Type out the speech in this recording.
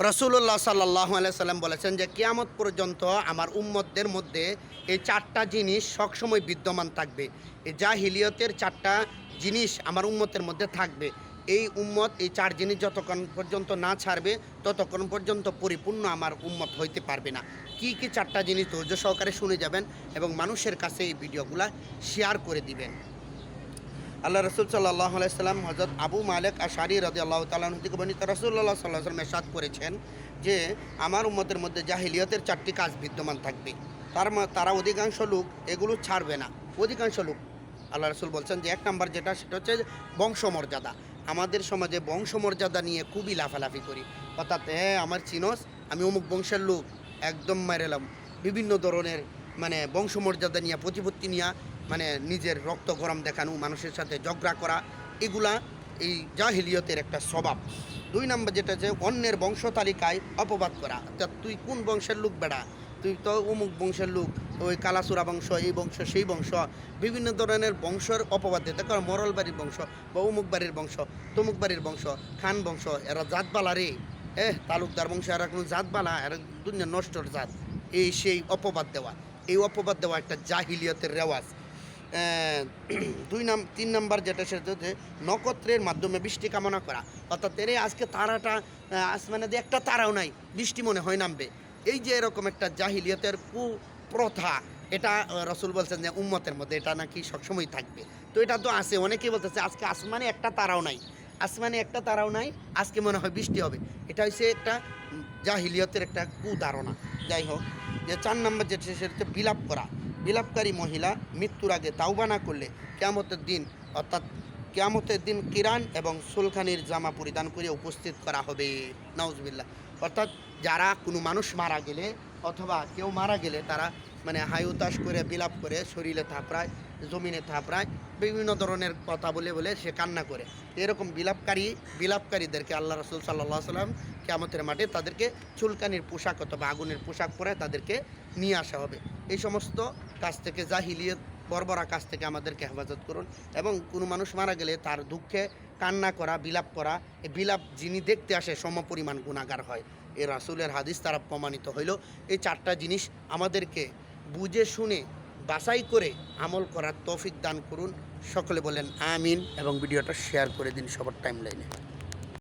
রাসূলুল্লাহ সাল্লাল্লাহু আলাইহি সাল্লাম বলেছেন যে কিয়ামত পর্যন্ত আমার উম্মতদের মধ্যে এই চারটা জিনিস সবসময় বিদ্যমান থাকবে। এই জাহিলিয়তের চারটা জিনিস আমার উম্মতের মধ্যে থাকবে। এই উম্মত এই চার জিনিস যতক্ষণ পর্যন্ত না ছাড়বে ততক্ষণ পর্যন্ত পরিপূর্ণ আমার উম্মত হইতে পারবে না। কি কি চারটা জিনিস ধৈর্য সহকারে শুনে যাবেন এবং মানুষের কাছে এই ভিডিওগুলা শেয়ার করে দিবেন। আল্লাহ রসুল সাল্লাহ আলাইসাল্লাম হজরত আবু মালিক আশআরী রাদিয়াল্লাহু তাআলা আনহু থেকে বর্ণিত রাসূলুল্লাহ সাল্লাল্লাহু আলাইহি ওয়াসাল্লাম ইরশাদ করেছেন যে আমার উম্মতের মধ্যে জাহিলিয়তের চারটি কাজ বিদ্যমান থাকবে। তারা অধিকাংশ লোক এগুলো ছাড়বে না। অধিকাংশ লোক আল্লাহ রসুল বলছেন যে এক নাম্বার যেটা সেটা হচ্ছে বংশমর্যাদা। আমাদের সমাজে বংশমর্যাদা নিয়ে খুবই লাফালাফি করি, অর্থাৎ আমার চিনস, আমি অমুক বংশের লোক, একদম মেরেলাম। বিভিন্ন ধরনের বংশমর্যাদা নিয়ে প্রতিপত্তি নিয়ে নিজের রক্ত গরম দেখানো, মানুষের সাথে ঝগড়া করা, এগুলা এই জাহিলিয়তের একটা স্বভাব। দুই নম্বর যেটা যে অন্যের বংশ তালিকায় অপবাদ করা, অর্থাৎ তুই কোন বংশের লোক বেড়া, তুই তো অমুক বংশের লোক, ওই কালাসুরা বংশ, এই বংশ সেই বংশ, বিভিন্ন ধরনের বংশের অপবাদ দিতে কারণ মরল বাড়ির বংশ বা অমুক বাড়ির বংশ, তমুক বাড়ির বংশ, খান বংশ, এরা জাতবালা রে, তালুকদার বংশ, এরা কোনো জাতবালা, এরা দুনিয়া নষ্টর জাত, এই সেই অপবাদ দেওয়া। এই অপবাদ দেওয়া একটা জাহিলিয়তের রেওয়াজ। তিন নাম্বার যেটা সেটা হচ্ছে নক্ষত্রের মাধ্যমে বৃষ্টি কামনা করা, অর্থাৎ আজকে তারাটা আসমানে দিয়ে একটা তারাও নাই, বৃষ্টি মনে হয় নামবে। এই যে এরকম একটা জাহিলিয়তের কুপ্রথা, এটা রসুল বলছেন যে উম্মতের মধ্যে এটা নাকি সবসময় থাকবে। তো এটা তো আছে, অনেকেই বলতেছে আজকে আসমানে একটা তারাও নাই, আসমানে একটা তারাও নাই, আজকে মনে হয় বৃষ্টি হবে। এটা হচ্ছে একটা জাহিলিয়তের একটা কুধারণা। যাই হোক, যে 4 নম্বর যেটা সেটা হচ্ছে বিলাপ করা। বিলাপকারী মহিলা মৃত্যুর আগে তাওবা না করলে কিয়ামতের দিন, অর্থাৎ কিয়ামতের দিন কিরান এবং সুলখানির জামা পরিধান করে উপস্থিত করা হবে। নাউজুবিল্লাহ। অর্থাৎ যারা কোনো মানুষ মারা গেলে অথবা কেউ মারা গেলে তারা হাই উতাস করে বিলাপ করে, শরীরে থাপড়ায়, জমিনে থাপড়ায়, বিভিন্ন ধরনের কথা বলে বলে সে কান্না করে। এরকম বিলাপকারীদেরকে আল্লাহ রসুল সাল্লাল্লাহু আলাইহি সাল্লাম কিয়ামতের মাঠে তাদেরকে চুলকানির পোশাক অথবা আগুনের পোশাক পরে তাদেরকে নিয়ে আসা হবে। এই সমস্ত কাজ থেকে, জাহিলিয়ত বর্বরা কাজ থেকে আমাদেরকে হেফাজত করুন। এবং কোনো মানুষ মারা গেলে তার দুঃখে কান্না করা, বিলাপ করা, এই বিলাপ যিনি দেখতে আসে সমপরিমাণ গুনাহগার হয়। এই রাসূলের হাদিস দ্বারা প্রমাণিত হইল। এই চারটা জিনিস আমাদেরকে বুঝে শুনে বাছাই করে আমল করার তৌফিক দান করুন। সকলে বলেন আমিন এবং ভিডিওটা শেয়ার করে দিন সবার টাইমলাইনে।